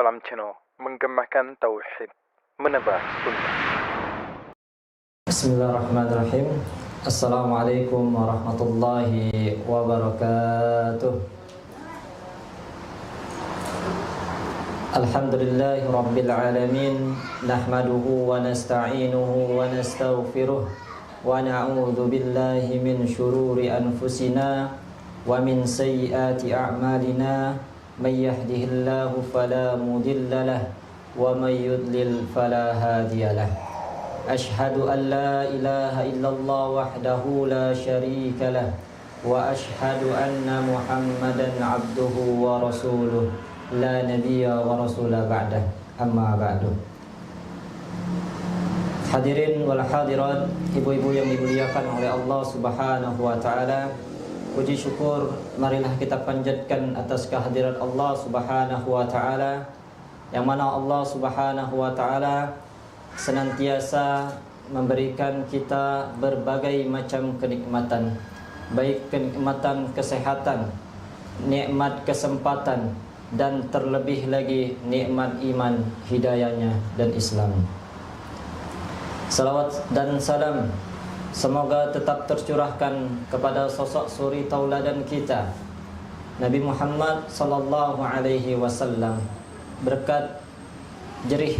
Salam Channel, menggemakan tauhid, menebar sunnah. Bismillahirrahmanirrahim. Assalamualaikum warahmatullahi wabarakatuh. Alhamdulillahi rabbil alamin. Nahmaduhu wa nasta'inuhu wa nastaghfiruh. Wa na'udzu billahi min syururi anfusina wa min sayyiati a'malina. May yahdihillahu fala mudilla lahu wa may yudlil fala hadiyalah. Ashhadu an la ilaha illallah wahdahu la syarika lah wa ashhadu anna Muhammadan abduhu wa rasuluh la nabiyya wa rasula ba'dah, amma ba'du. Hadirin wal hadirat, ibu-ibu yang dimuliakan oleh Allah Subhanahu wa taala, puji syukur marilah kita panjatkan atas kehadiran Allah Subhanahu wa taala, yang mana Allah Subhanahu wa taala senantiasa memberikan kita berbagai macam kenikmatan, baik kenikmatan kesehatan, nikmat kesempatan, dan terlebih lagi nikmat iman, hidayahnya dan Islam. Salawat dan salam semoga tetap tercurahkan kepada sosok suri tauladan kita, Nabi Muhammad sallallahu alaihi wasallam. Berkat jerih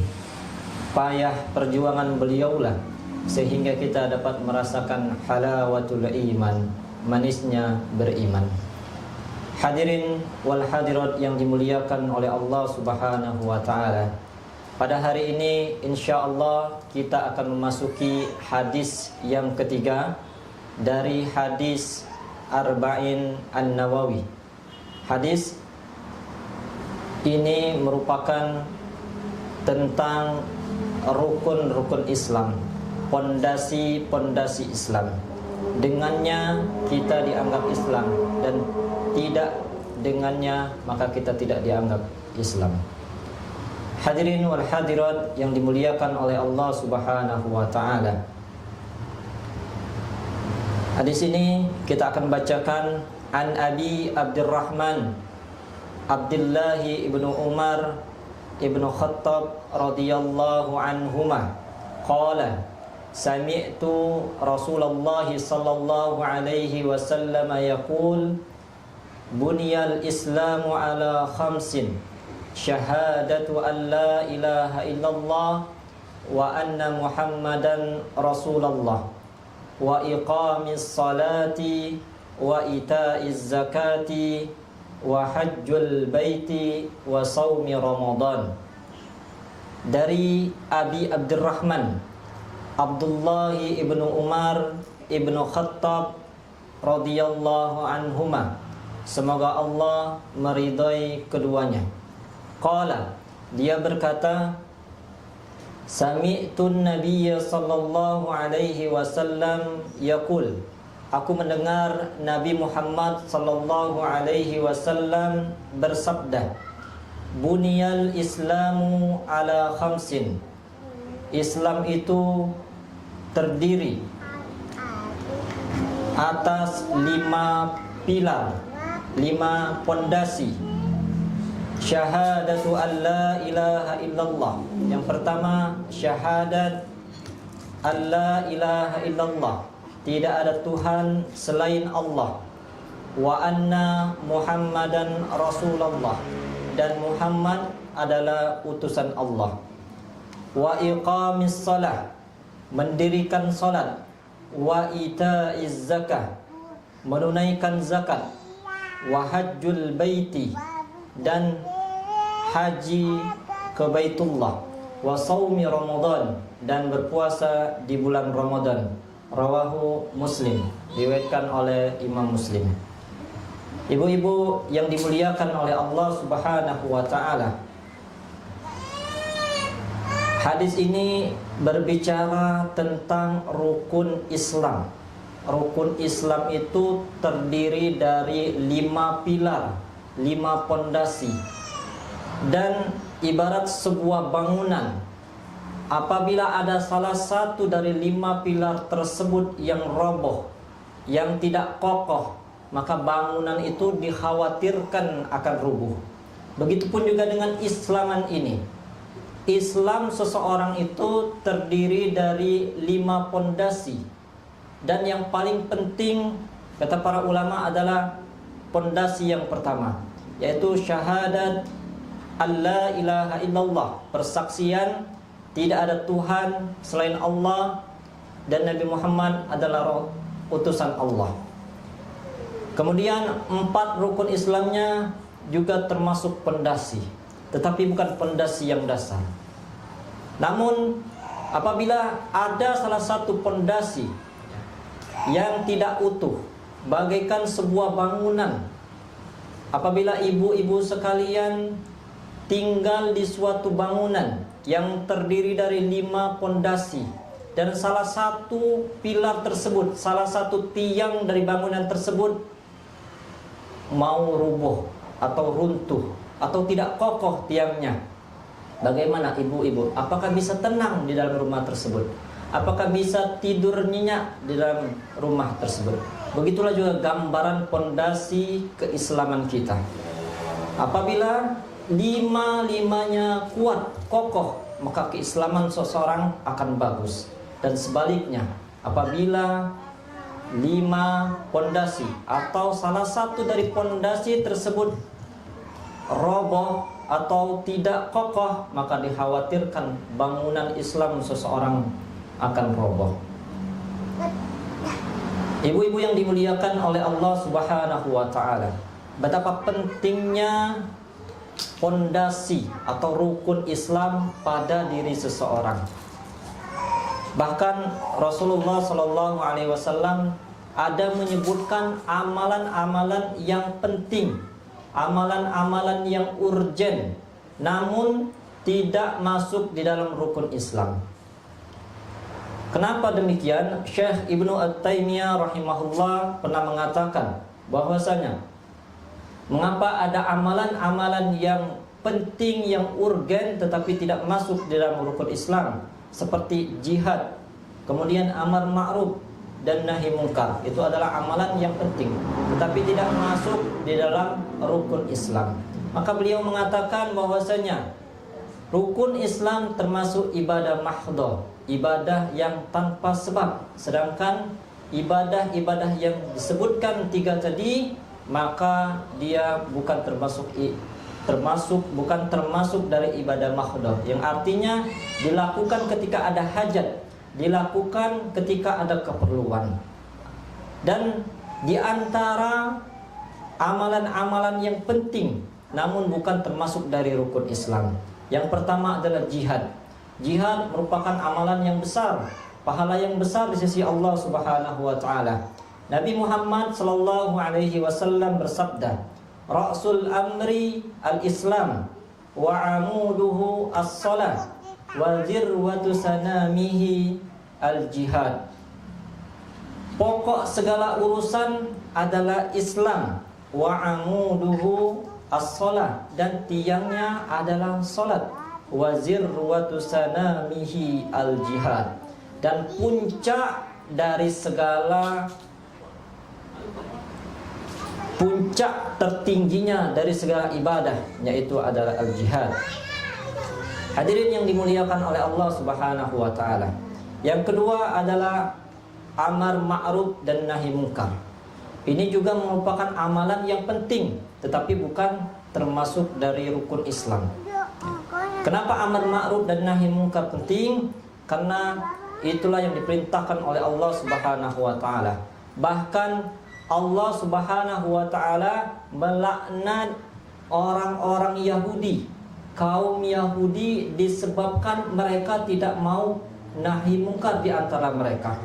payah perjuangan beliaulah sehingga kita dapat merasakan halawatul iman, manisnya beriman. Hadirin wal hadirat yang dimuliakan oleh Allah Subhanahu wa taala, pada hari ini insyaallah kita akan memasuki hadis yang ketiga dari hadis Arba'in An-Nawawi. Hadis ini merupakan tentang rukun-rukun Islam, pondasi-pondasi Islam. Dengannya kita dianggap Islam, dan tidak dengannya maka kita tidak dianggap Islam. Hadirin wal hadirat yang dimuliakan oleh Allah Subhanahu wa taala, hadis ini kita akan bacakan an Abi Abdurrahman Abdullah ibnu Umar ibnu Khattab radhiyallahu anhuma qala sami'tu Rasulullah sallallahu alaihi wasallam yaqul buniyal islamu ala khamsin syahadatu an la ilaha illallah wa anna Muhammadan Rasulullah wa iqamis salati wa ita'iz zakati wa hajjul baiti wa saumi Ramadan. Dari Abi Abdurrahman Abdullah ibnu Umar ibnu Khattab radhiyallahu anhuma, semoga Allah meridai keduanya. Qala, dia berkata, sami'tun nabiyya sallallahu alaihi wasallam yaqul, aku mendengar Nabi Muhammad sallallahu alaihi wasallam bersabda, buniyal islamu ala khamsin, Islam itu terdiri atas 5 pilar, 5 pondasi. Syahadatu an la ilaha illallah, yang pertama syahadat an la ilaha illallah, tidak ada Tuhan selain Allah. Wa anna Muhammadan Rasulullah, dan Muhammad adalah utusan Allah. Wa iqamis salah, mendirikan salat. Wa ita'iz zakah, menunaikan zakat. Wa hajjul baiti, dan haji ke Baitullah. Wa saumi Ramadan, dan berpuasa di bulan Ramadan. Rawahu Muslim, diriwayatkan oleh Imam Muslim. Ibu-ibu yang dimuliakan oleh Allah Subhanahu wa taala, hadis ini berbicara tentang rukun Islam. Rukun Islam itu terdiri dari 5 pilar, 5 pondasi, dan ibarat sebuah bangunan. Apabila ada salah satu dari 5 pilar tersebut yang roboh, yang tidak kokoh, maka bangunan itu dikhawatirkan akan rubuh. Begitupun juga dengan Islaman ini. Islam seseorang itu terdiri dari 5 pondasi. Dan yang paling penting kata para ulama adalah pondasi yang pertama, yaitu syahadat alla ilaha illallah, persaksian tidak ada Tuhan selain Allah dan Nabi Muhammad adalah utusan Allah. Kemudian 4 rukun Islamnya juga termasuk pondasi, tetapi bukan pondasi yang dasar. Namun apabila ada salah satu pondasi yang tidak utuh, bagaikan sebuah bangunan, apabila ibu-ibu sekalian tinggal di suatu bangunan yang terdiri dari 5 pondasi, dan salah satu pilar tersebut, salah satu tiang dari bangunan tersebut mau rubuh atau runtuh atau tidak kokoh tiangnya, bagaimana ibu-ibu? Apakah bisa tenang di dalam rumah tersebut? Apakah bisa tidur nyenyak di dalam rumah tersebut? Begitulah juga gambaran pondasi keislaman kita. Apabila 5-limanya kuat, kokoh, maka keislaman seseorang akan bagus. Dan sebaliknya, apabila 5 pondasi atau salah satu dari pondasi tersebut roboh atau tidak kokoh, maka dikhawatirkan bangunan Islam seseorang akan roboh. Ibu-ibu yang dimuliakan oleh Allah Subhanahu wa taala, betapa pentingnya pondasi atau rukun Islam pada diri seseorang. Bahkan Rasulullah Shallallahu Alaihi Wasallam ada menyebutkan amalan-amalan yang penting, amalan-amalan yang urgen, namun tidak masuk di dalam rukun Islam. Kenapa demikian? Syekh Ibnu At-Taimiyah rahimahullah pernah mengatakan bahwasanya mengapa ada amalan-amalan yang penting, yang urgen tetapi tidak masuk di dalam rukun Islam, seperti jihad, kemudian amar ma'ruf dan nahi mungkar. Itu adalah amalan yang penting tetapi tidak masuk di dalam rukun Islam. Maka beliau mengatakan bahwasanya rukun Islam termasuk ibadah mahdhah, ibadah yang tanpa sebab. Sedangkan ibadah-ibadah yang disebutkan 3 tadi, maka dia bukan termasuk dari ibadah mahdhah, yang artinya dilakukan ketika ada hajat, dilakukan ketika ada keperluan. Dan di antara amalan-amalan yang penting namun bukan termasuk dari rukun Islam, yang pertama adalah jihad. Jihad merupakan amalan yang besar, pahala yang besar di sisi Allah Subhanahu wa taala. Nabi Muhammad sallallahu alaihi wasallam bersabda, "Ra'sul amri al-Islam wa 'amuduhu as-shalah wa zirwatu sanamihi al-jihad." Pokok segala urusan adalah Islam, wa 'amuduhu as-shalah, dan tiangnya adalah salat, wa zirwatu sanamihi al-jihad, dan puncak tertingginya dari segala ibadah yaitu adalah al-jihad. Hadirin yang dimuliakan oleh Allah Subhanahu wa taala. Yang kedua adalah amar ma'ruf dan nahi mungkar. Ini juga merupakan amalan yang penting tetapi bukan termasuk dari rukun Islam. Kenapa amar ma'ruf dan nahi mungkar penting? Karena itulah yang diperintahkan oleh Allah Subhanahu wa taala. Bahkan Allah Subhanahu wa taala melaknat orang-orang Yahudi, kaum Yahudi, disebabkan mereka tidak mau nahi mungkar di antara mereka.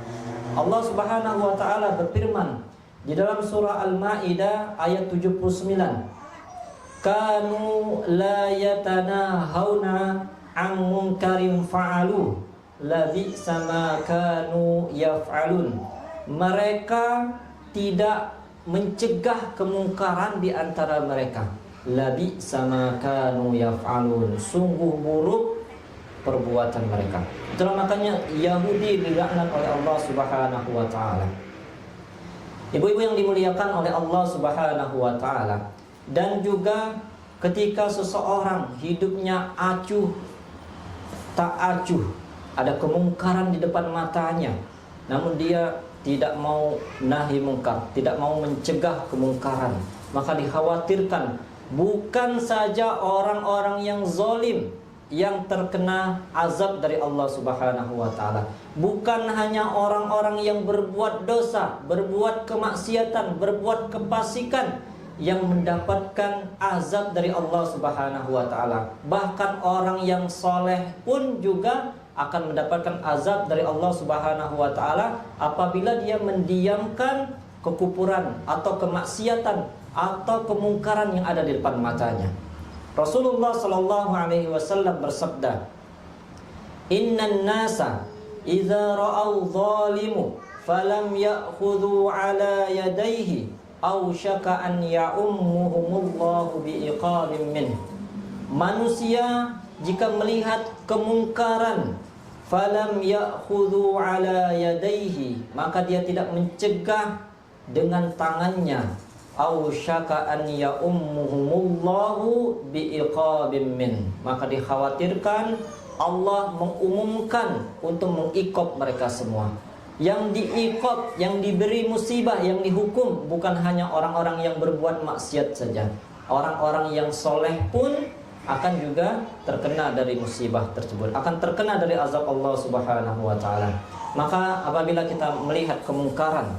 Allah Subhanahu wa taala berfirman di dalam surah Al-Maidah ayat 79, "Kanu la yatanahawna 'an munkarin fa'alu labi'sa ma kanu yaf'alun." Mereka tidak mencegah kemungkaran di antara mereka. Labi'sa ma kanu yaf'alun. Sungguh buruk perbuatan mereka. Itulah makanya Yahudi dilaknat oleh Allah Subhanahu wa taala. Ibu-ibu yang dimuliakan oleh Allah Subhanahu wa taala, dan juga ketika seseorang hidupnya acuh tak acuh, ada kemungkaran di depan matanya, namun dia tidak mau nahi mungkar, tidak mau mencegah kemungkaran, maka dikhawatirkan bukan saja orang-orang yang zalim yang terkena azab dari Allah Subhanahu wa taala, bukan hanya orang-orang yang berbuat dosa, berbuat kemaksiatan, berbuat kefasikan yang mendapatkan azab dari Allah Subhanahu wa taala. Bahkan orang yang soleh pun juga akan mendapatkan azab dari Allah Subhanahu wa taala apabila dia mendiamkan kekufuran atau kemaksiatan atau kemungkaran yang ada di depan matanya. Rasulullah sallallahu alaihi wasallam bersabda, "Innan nasa idza ra'au zalimu falam ya'khudhu ala yadayhi aw syaka an ya'ummuhumullahu bi'iqabin min." Manusia jika melihat kemungkaran falam ya'khudhu ala yadayhi, maka dia tidak mencegah dengan tangannya, aw syaka an ya'ummuhumullahu bi'iqabin min, maka dikhawatirkan Allah mengumumkan untuk mengikop mereka semua. Yang diikop, yang diberi musibah, yang dihukum bukan hanya orang-orang yang berbuat maksiat saja. Orang-orang yang soleh pun akan juga terkena dari musibah tersebut, akan terkena dari azab Allah Subhanahu wa taala. Maka apabila kita melihat kemungkaran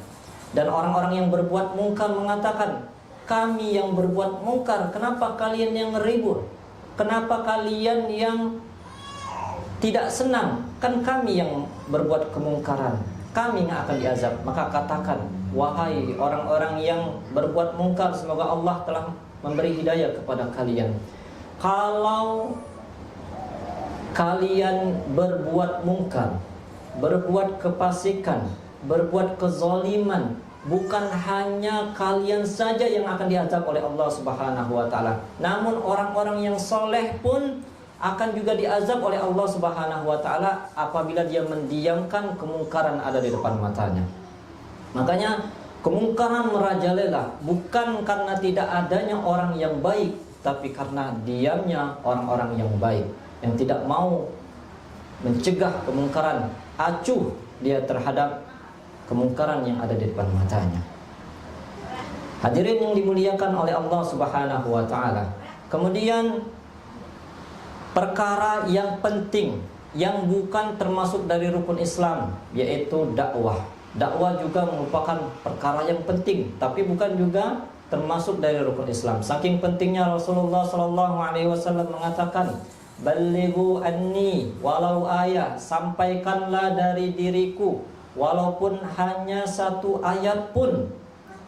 dan orang-orang yang berbuat mungkar mengatakan, "Kami yang berbuat mungkar, kenapa kalian yang ribut? Kenapa kalian yang tidak senang? Kan kami yang berbuat kemungkaran, kami yang akan diazab." Maka katakan, "Wahai orang-orang yang berbuat mungkar, semoga Allah telah memberi hidayah kepada kalian. Kalau kalian berbuat mungkar, berbuat kefasikan, berbuat kezaliman, bukan hanya kalian saja yang akan diazab oleh Allah Subhanahu wa taala, namun orang-orang yang soleh pun akan juga diazab oleh Allah Subhanahu wa taala apabila dia mendiamkan kemungkaran ada di depan matanya." Makanya kemungkaran merajalela bukan karena tidak adanya orang yang baik, tapi karena diamnya orang-orang yang baik, yang tidak mau mencegah kemungkaran, acuh dia terhadap kemungkaran yang ada di depan matanya. Hadirin yang dimuliakan oleh Allah Subhanahu wa taala. Kemudian perkara yang penting yang bukan termasuk dari rukun Islam, yaitu dakwah. Dakwah juga merupakan perkara yang penting, tapi bukan juga termasuk dari rukun Islam. Saking pentingnya Rasulullah sallallahu alaihi wasallam mengatakan, "Ballighu anni walau ayat," sampaikanlah dari diriku walaupun hanya satu ayat pun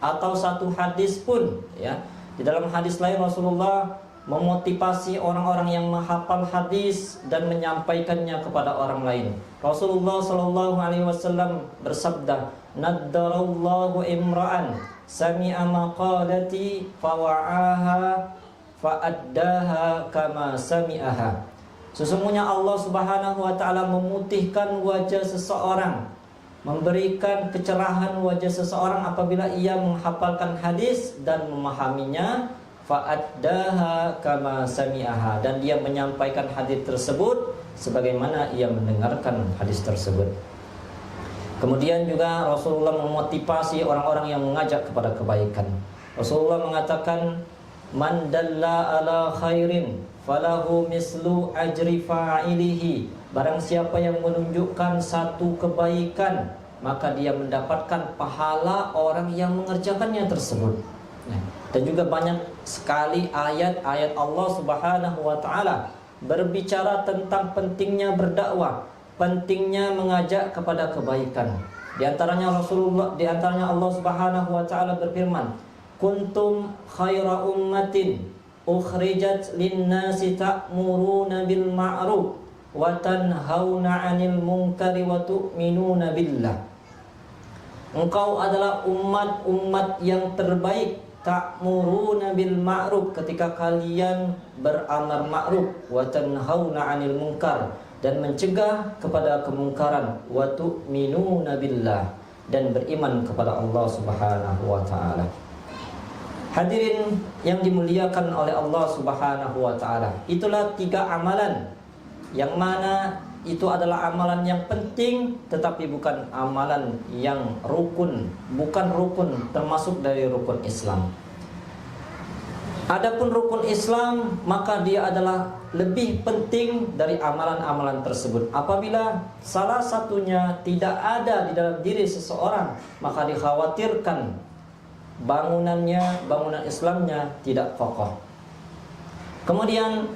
atau satu hadis pun, ya. Di dalam hadis lain Rasulullah memotivasi orang-orang yang menghafal hadis dan menyampaikannya kepada orang lain. Rasulullah sallallahu alaihi wasallam bersabda, "Naddarallahu imra'an sami'a maqalati fawa'aha fa'addaha kama sami'aha." Sesungguhnya Allah Subhanahu wa taala memutihkan wajah seseorang, memberikan kecerahan wajah seseorang apabila ia menghafalkan hadis dan memahaminya, fa'addaha kama sami'aha, dan dia menyampaikan hadis tersebut sebagaimana ia mendengarkan hadis tersebut. Kemudian juga Rasulullah memotivasi orang-orang yang mengajak kepada kebaikan. Rasulullah mengatakan, "Man dalla ala khairin falahu mislu ajri fa'ilihi." Barang siapa yang menunjukkan satu kebaikan, maka dia mendapatkan pahala orang yang mengerjakannya tersebut. Dan juga banyak sekali ayat-ayat Allah Subhanahu wa taala berbicara tentang pentingnya berdakwah, pentingnya mengajak kepada kebaikan. Di antaranya Allah Subhanahu wa taala berfirman, "Kuntum khaira ummatin ukhrijat lin-nasi ta'muruna bil ma'ruf wa tanhauna 'anil munkari wa tu'minuna billah." Engkau adalah umat yang terbaik, ta'muruna bil ma'ruf, ketika kalian beramar ma'ruf, wa tanhauna 'anil munkar, dan mencegah kepada kemungkaran, wa tu'minuna billah, dan beriman kepada Allah Subhanahu wa taala. Hadirin yang dimuliakan oleh Allah Subhanahu wa taala. Itulah 3 amalan yang mana itu adalah amalan yang penting tetapi bukan amalan yang rukun, bukan rukun termasuk dari rukun Islam. Adapun rukun Islam maka dia adalah lebih penting dari amalan-amalan tersebut. Apabila salah satunya tidak ada di dalam diri seseorang, maka dikhawatirkan bangunan Islamnya tidak kokoh. Kemudian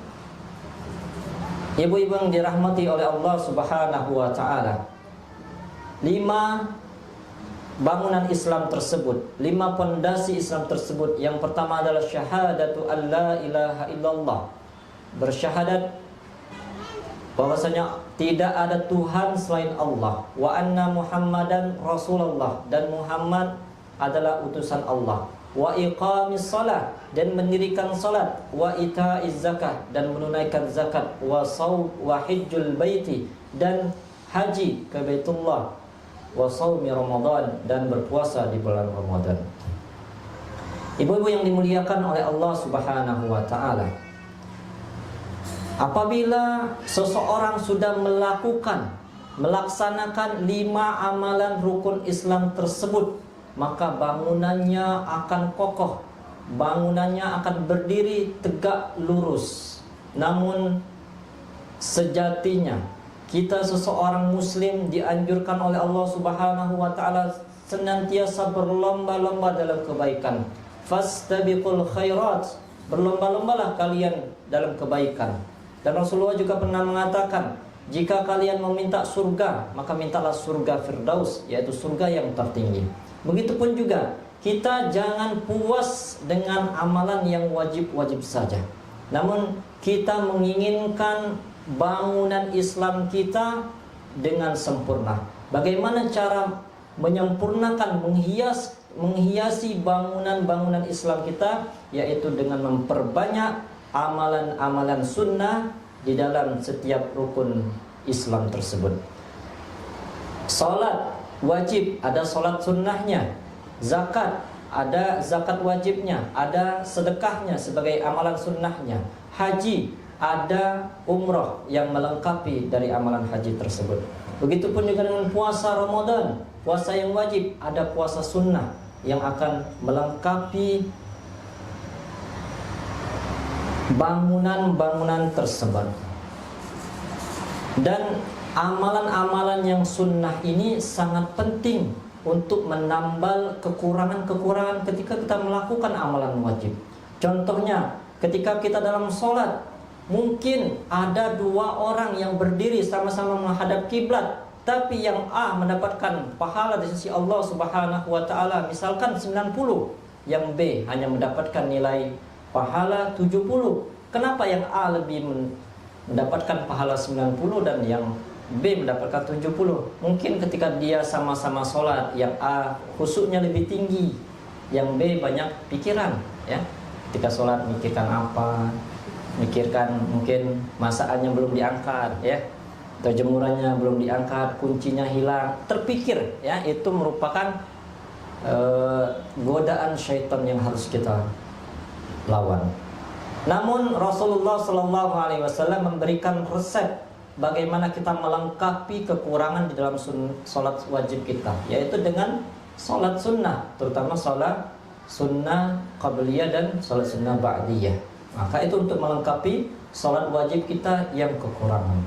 ibu-ibu yang dirahmati oleh Allah Subhanahu wa taala, 5 bangunan Islam tersebut, 5 pondasi Islam tersebut. Yang pertama adalah syahadatu alla ilaha illallah, bersyahadat bahwasanya tidak ada Tuhan selain Allah, wa anna Muhammadan Rasulullah, dan Muhammad adalah utusan Allah, wa iqamis salat, dan mendirikan salat, wa itaiz zakah, dan menunaikan zakat, wa shaum wa hajjul baiti, dan haji ke Baitullah, wa shaumi Ramadan, dan berpuasa di bulan Ramadan. Ibu-ibu yang dimuliakan oleh Allah Subhanahu wa taala, apabila seseorang sudah melaksanakan 5 amalan rukun Islam tersebut, maka bangunannya akan kokoh, bangunannya akan berdiri tegak lurus. Namun sejatinya kita seseorang muslim dianjurkan oleh Allah Subhanahu wa taala senantiasa berlomba-lomba dalam kebaikan. Fastabiqul khairat, berlomba-lombalah kalian dalam kebaikan. Dan Rasulullah juga pernah mengatakan, jika kalian meminta surga, maka mintalah surga Firdaus, yaitu surga yang tertinggi. Begitupun juga kita jangan puas dengan amalan yang wajib-wajib saja, namun kita menginginkan bangunan Islam kita dengan sempurna. Bagaimana cara menyempurnakan, menghiasi bangunan-bangunan Islam kita, yaitu dengan memperbanyak amalan-amalan sunnah di dalam setiap rukun Islam tersebut. Salat wajib, ada salat sunnahnya. Zakat, ada zakat wajibnya, ada sedekahnya sebagai amalan sunnahnya. Haji, ada umrah yang melengkapi dari amalan haji tersebut. Begitupun juga dengan puasa Ramadan, puasa yang wajib, ada puasa sunnah yang akan melengkapi bangunan-bangunan tersebut. Dan amalan-amalan yang sunnah ini sangat penting untuk menambal kekurangan-kekurangan ketika kita melakukan amalan wajib. Contohnya, ketika kita dalam sholat, mungkin ada 2 orang yang berdiri sama-sama menghadap kiblat, tapi yang A mendapatkan pahala di sisi Allah Subhanahu wa taala misalkan 90, yang B hanya mendapatkan nilai pahala 70. Kenapa yang A lebih mendapatkan pahala 90 dan yang B mendapatkan 70? Mungkin ketika dia sama-sama sholat, yang A khusyuknya lebih tinggi, yang B banyak pikiran, ya. Ketika sholat mikirkan apa? Mikirkan mungkin masakannya belum diangkat, ya, atau jemurannya belum diangkat, kuncinya hilang, terpikir, ya. Itu merupakan godaan syaitan yang harus kita lawan. Namun Rasulullah SAW memberikan resep bagaimana kita melengkapi kekurangan di dalam sholat wajib kita, yaitu dengan sholat sunnah, terutama sholat sunnah qabliyah dan sholat sunnah ba'diyah. Maka itu untuk melengkapi sholat wajib kita yang kekurangan.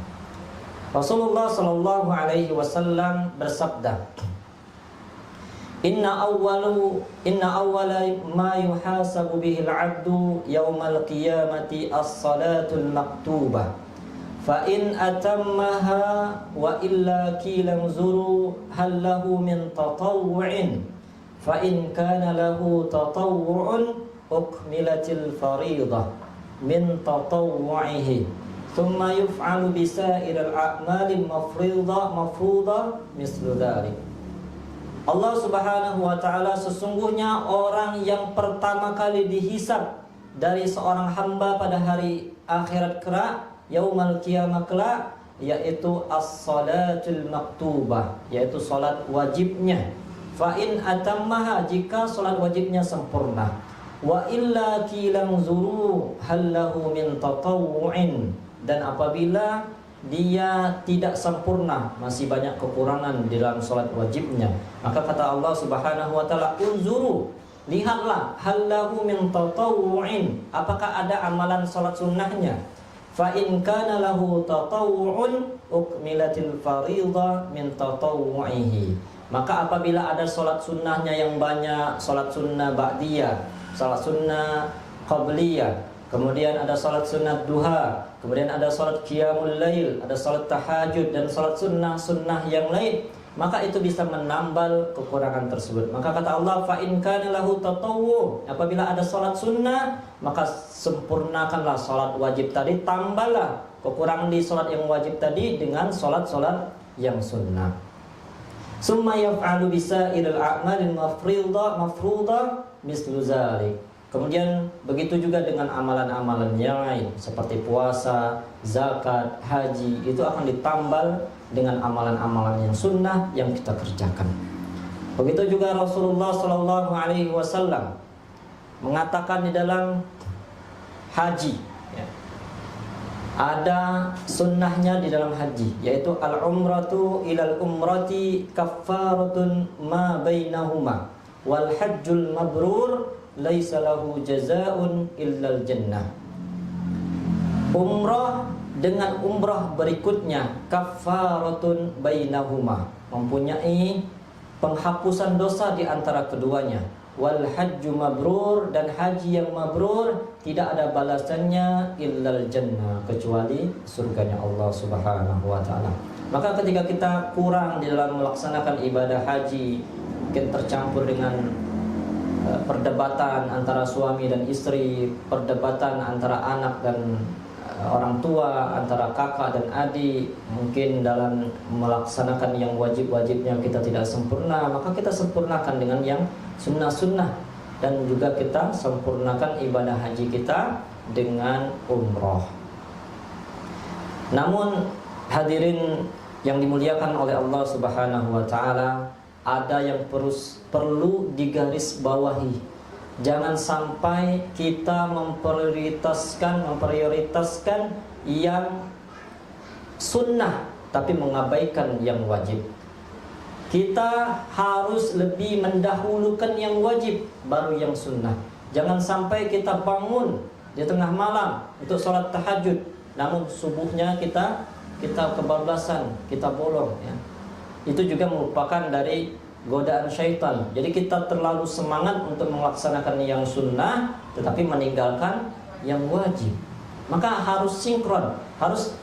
Rasulullah SAW bersabda, Inna awwala ma yuhasabu bihil abdu yawmal qiyamati as-salatul maktubah. Fa in atammaha wa illa qila zuru hal lahu min tatawwu'in. Fa in kana lahu tatawwu'un ukmilatil fariidah min tatawwu'ihi. Thumma yuf'alu bisairil a'mali mafruḍah mislu dzalik. Allah Subhanahu wa taala, sesungguhnya orang yang pertama kali dihisab dari seorang hamba pada hari akhirat kelak, yaumal qiyamah kelak, yaitu as-salatul maktubah, yaitu salat wajibnya. Fa in atammaha, jika salat wajibnya sempurna, Wa illa kilang zuru hallahu min tatawu'in. Dan apabila dia tidak sempurna, masih banyak kekurangan di dalam salat wajibnya, maka kata Allah Subhanahu wa taala, unzuru, lihatlah, hallahu min tatawu'in, apakah ada amalan salat sunnahnya. Fa in kana lahu tatawu'un ukmilatil fariidha min tatawu'ihi. Maka apabila ada salat sunnahnya yang banyak, salat sunnah ba'diyah, salat sunnah qabliyah, kemudian ada salat sunnah duha, kemudian ada salat qiyamul lail, ada salat tahajud, dan salat sunnah yang lain, maka itu bisa menambal kekurangan tersebut. Maka kata Allah, fa in kana lahu tatawwu, apabila ada salat sunnah, maka sempurnakanlah salat wajib tadi, tambahlah kekurangan di salat yang wajib tadi dengan salat-salat yang sunnah. Summa yaf'alu bisairil a'malil mafruḍah mislu dzalik. Kemudian begitu juga dengan amalan-amalan yang lain seperti puasa, zakat, haji, itu akan ditambal dengan amalan-amalan yang sunnah yang kita kerjakan. Begitu juga Rasulullah Shallallahu Alaihi Wasallam mengatakan di dalam haji, ya, ada sunnahnya di dalam haji, yaitu al-umratu ilal umrati kaffaratun ma bainahuma wal hajjul mabrur laisa lahu jazaa'un illal jannah. Umrah dengan umrah berikutnya kaffaratun bainahuma, mempunyai penghapusan dosa di antara keduanya. Wal hajju mabrur, dan haji yang mabrur tidak ada balasannya illal jannah, kecuali surganya Allah Subhanahu wa taala. Maka ketika kita kurang di dalam melaksanakan ibadah haji, mungkin tercampur dengan perdebatan antara suami dan istri, perdebatan antara anak dan orang tua, antara kakak dan adik, mungkin dalam melaksanakan yang wajib-wajibnya kita tidak sempurna, maka kita sempurnakan dengan yang sunnah-sunnah, dan juga kita sempurnakan ibadah haji kita dengan umroh. Namun hadirin yang dimuliakan oleh Allah Subhanahu wa taala, ada yang perlu digarisbawahi. Jangan sampai kita memprioritaskan yang sunnah tapi mengabaikan yang wajib. Kita harus lebih mendahulukan yang wajib baru yang sunnah. Jangan sampai kita bangun di tengah malam untuk sholat tahajud, namun subuhnya kita kebablasan, kita bolong, ya. Itu juga merupakan dari godaan syaitan. Jadi kita terlalu semangat untuk melaksanakan yang sunnah tetapi meninggalkan yang wajib. Maka harus sinkron, harus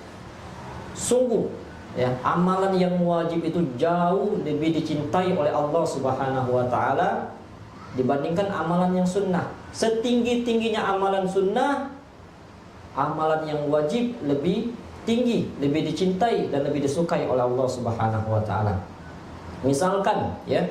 sungguh, ya. Amalan yang wajib itu jauh lebih dicintai oleh Allah Subhanahu wa taala dibandingkan amalan yang sunnah. Setinggi-tingginya amalan sunnah, amalan yang wajib lebih tinggi, lebih dicintai dan lebih disukai oleh Allah Subhanahu wa taala. Misalkan, ya,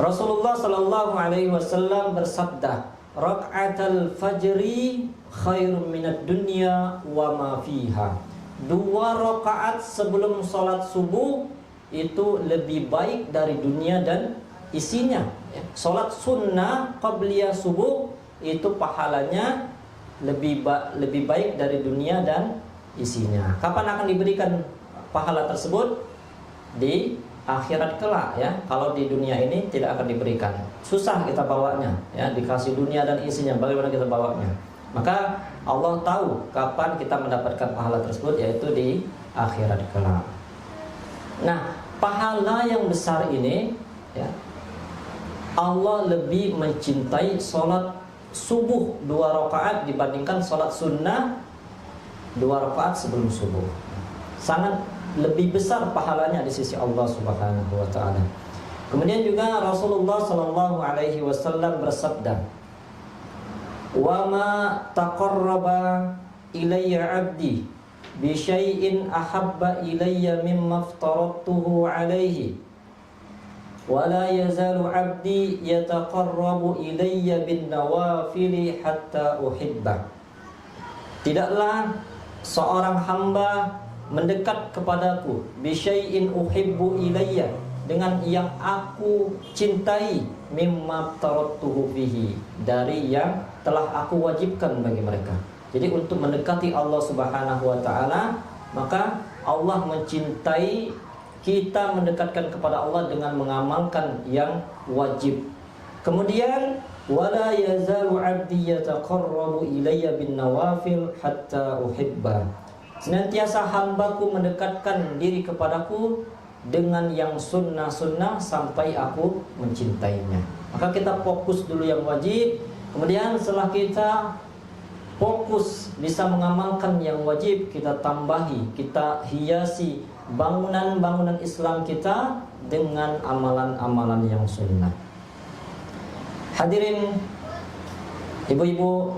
Rasulullah sallallahu alaihi wasallam bersabda, "Raka'atul fajri khairum minad dunya wa ma fiha." 2 rakaat sebelum salat subuh itu lebih baik dari dunia dan isinya, ya. Salat sunnah qabliyah subuh itu pahalanya lebih baik dari dunia dan isinya. Kapan akan diberikan pahala tersebut? Di akhirat kelak, ya. Kalau di dunia ini tidak akan diberikan. Susah kita bawanya, ya, dikasih dunia dan isinya, bagaimana kita bawanya? Maka Allah tahu kapan kita mendapatkan pahala tersebut, yaitu di akhirat kelak. Nah, pahala yang besar ini, ya, Allah lebih mencintai salat subuh 2 rakaat dibandingkan salat sunnah 2 rakaat sebelum subuh. Sangat lebih besar pahalanya di sisi Allah Subhanahu wa taala. Kemudian juga Rasulullah sallallahu alaihi wasallam bersabda, "Wa ma taqarraba ilayya 'abdi bi syai'in ahabba ilayya mimma aftaradtuhu 'alaihi wa la yazalu 'abdi yataqarrabu ilayya bin nawafili hatta uhibba." Tidaklah seorang hamba mendekat kepadaku bi syai'in uhibbu ilayya, dengan yang aku cintai, mimma tarattuhu fihi, dari yang telah aku wajibkan bagi mereka. Jadi untuk mendekati Allah Subhanahu wa taala, maka Allah mencintai kita mendekatkan kepada Allah dengan mengamalkan yang wajib. Kemudian wala yazalu 'abdi yataqarrabu ilayya bin nawafil hatta uhibba. Senantiasa hambaku mendekatkan diri kepadaku dengan yang sunnah-sunnah sampai aku mencintainya. Maka kita fokus dulu yang wajib, kemudian setelah kita fokus bisa mengamalkan yang wajib, kita tambahi, kita hiasi bangunan-bangunan Islam kita dengan amalan-amalan yang sunnah. Hadirin ibu-ibu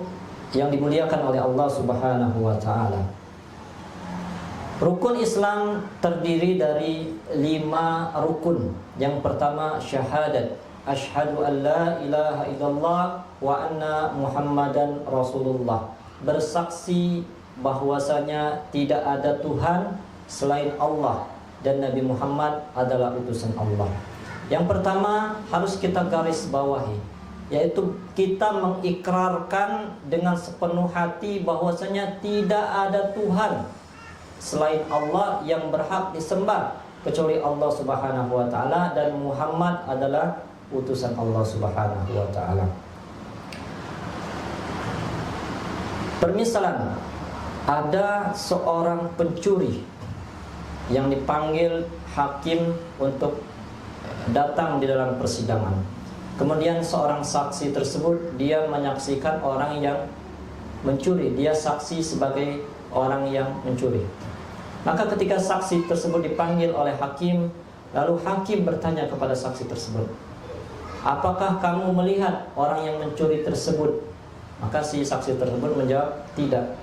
yang dimuliakan oleh Allah Subhanahu wa taala. Rukun Islam terdiri dari 5 rukun. Yang pertama syahadat, asyhadu an la ilaha illallah wa anna Muhammadan Rasulullah. Bersaksi bahwasanya tidak ada Tuhan selain Allah dan Nabi Muhammad adalah utusan Allah. Yang pertama harus kita garis bawahi, yaitu kita mengikrarkan dengan sepenuh hati bahwasanya tidak ada Tuhan selain Allah yang berhak disembah kecuali Allah Subhanahu wa taala, dan Muhammad adalah utusan Allah Subhanahu wa taala. Permisalan, ada seorang pencuri yang dipanggil hakim untuk datang di dalam persidangan. Kemudian seorang saksi tersebut dia menyaksikan orang yang mencuri, dia saksi sebagai orang yang mencuri. Maka ketika saksi tersebut dipanggil oleh hakim, lalu hakim bertanya kepada saksi tersebut, apakah kamu melihat orang yang mencuri tersebut? Maka si saksi tersebut menjawab, tidak.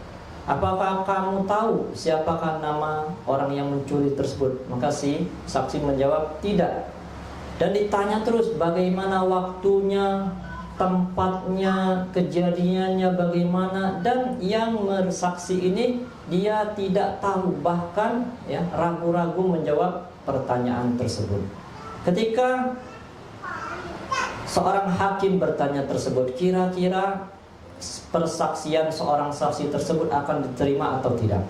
Apakah kamu tahu siapakah nama orang yang mencuri tersebut? Maka si saksi menjawab, tidak. Dan ditanya terus bagaimana waktunya, tempatnya, kejadiannya bagaimana, dan yang bersaksi ini dia tidak tahu, bahkan ya ragu-ragu menjawab pertanyaan tersebut. Ketika seorang hakim bertanya tersebut, kira-kira persaksian seorang saksi tersebut akan diterima atau tidak?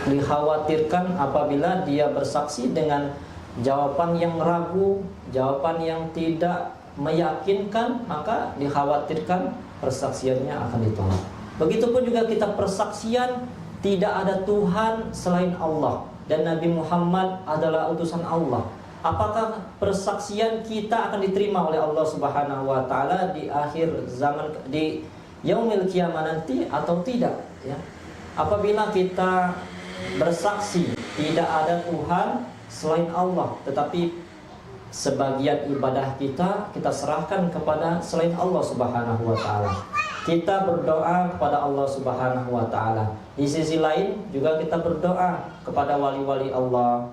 Dikhawatirkan apabila dia bersaksi dengan jawaban yang ragu, jawaban yang tidak meyakinkan, maka dikhawatirkan persaksiannya akan ditolak. Begitupun juga kita persaksian tidak ada Tuhan selain Allah dan Nabi Muhammad adalah utusan Allah. Apakah persaksian kita akan diterima oleh Allah Subhanahu wa taala di akhir zaman, di yaumil qiyamah nanti atau tidak ya? Apabila kita bersaksi tidak ada Tuhan selain Allah, tetapi sebagian ibadah kita serahkan kepada selain Allah Subhanahu wa taala. Kita berdoa kepada Allah Subhanahu wa taala. Di sisi lain juga kita berdoa kepada wali-wali Allah,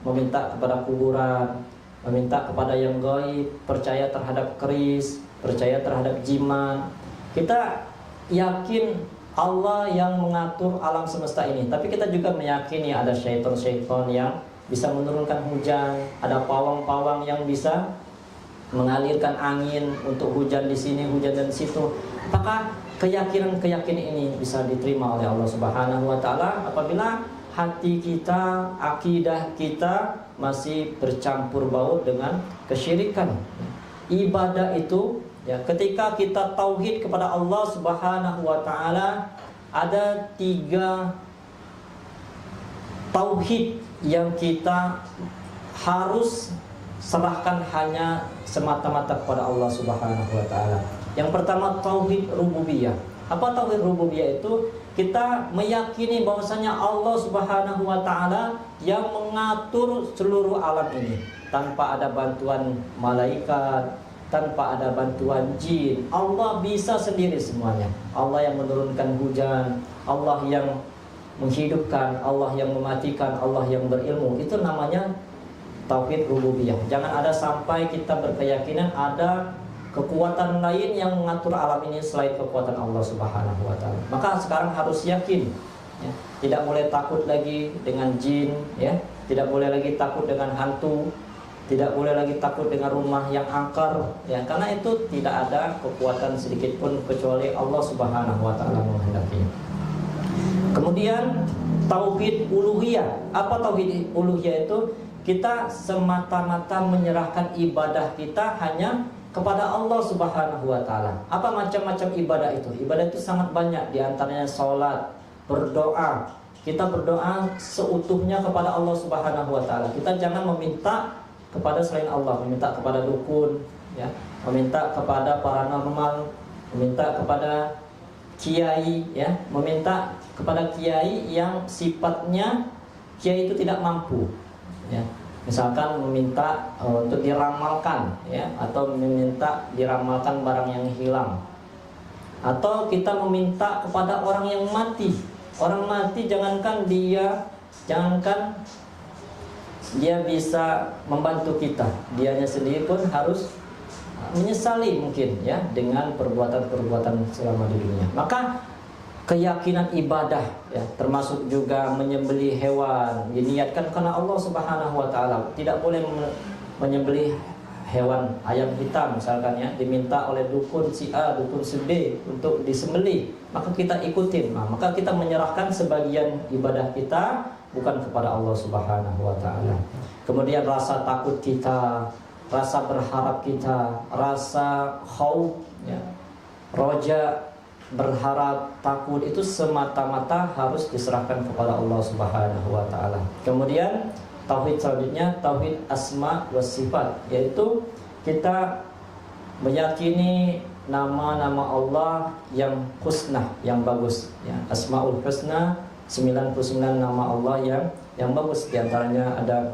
meminta kepada kuburan, meminta kepada yang gaib, percaya terhadap keris, percaya terhadap jimat. Kita yakin Allah yang mengatur alam semesta ini, tapi kita juga meyakini ada syaitan-syaitan yang bisa menurunkan hujan, ada pawang-pawang yang bisa mengalirkan angin untuk hujan di sini, hujan di situ. Apakah keyakinan-keyakinan ini bisa diterima oleh Allah Subhanahu wa taala apabila hati kita, akidah kita masih bercampur baur dengan kesyirikan? Ibadah itu ya, ketika kita tauhid kepada Allah Subhanahu wa taala, ada 3 tauhid yang kita harus serahkan hanya semata-mata kepada Allah Subhanahu wa taala. Yang pertama tauhid rububiyah. Apa tauhid rububiyah itu? Kita meyakini bahwasanya Allah Subhanahu wa taala yang mengatur seluruh alam ini tanpa ada bantuan malaikat, tanpa ada bantuan jin. Allah bisa sendiri semuanya. Allah yang menurunkan hujan, Allah yang menghidupkan, Allah yang mematikan, Allah yang berilmu. Itu namanya tauhid rububiyah. Jangan ada sampai kita berkeyakinan ada kekuatan lain yang mengatur alam ini selain kekuatan Allah Subhanahu wa taala. Maka sekarang harus yakin ya, tidak boleh takut lagi dengan jin ya. tidak boleh lagi takut dengan hantu, tidak boleh lagi takut dengan rumah yang angker, ya, karena itu tidak ada kekuatan sedikit pun kecuali Allah Subhanahu wa taala menghendaki. Kemudian tauhid uluhiyah. Apa tauhid uluhiyah itu? Kita semata-mata menyerahkan ibadah kita hanya kepada Allah Subhanahu wa taala. Apa macam-macam ibadah itu? Ibadah itu sangat banyak, di antaranya salat, berdoa. Kita berdoa seutuhnya kepada Allah Subhanahu wa taala. Kita jangan meminta kepada selain Allah, meminta kepada dukun, ya, meminta kepada paranormal, meminta kepada kiai, ya, meminta kepada kiai yang sifatnya kiai itu tidak mampu, ya. Misalkan meminta untuk diramalkan, ya, atau meminta diramalkan barang yang hilang, atau kita meminta kepada orang yang mati. Orang mati jangankan dia bisa membantu kita, dianya sendiri pun harus menyesali mungkin, ya, dengan perbuatan-perbuatan selama di dunia. Maka keyakinan ibadah, ya, termasuk juga menyembelih hewan diniatkan karena Allah Subhanahu wa taala. Tidak boleh menyembelih hewan ayam hitam misalkan, ya, diminta oleh dukun si A, dukun si B untuk disembelih, maka kita ikutin. Maka kita menyerahkan sebagian ibadah kita bukan kepada Allah Subhanahu wa taala. Kemudian rasa takut kita, rasa berharap kita, rasa khauf, ya, roja, berharap, takut, itu semata-mata harus diserahkan kepada Allah Subhanahu wa taala. Kemudian tauhid selanjutnya tauhid asma wa sifat, yaitu kita meyakini nama-nama Allah yang husna, yang bagus, ya. Asmaul husna, 99 nama Allah yang bagus. Di antaranya ada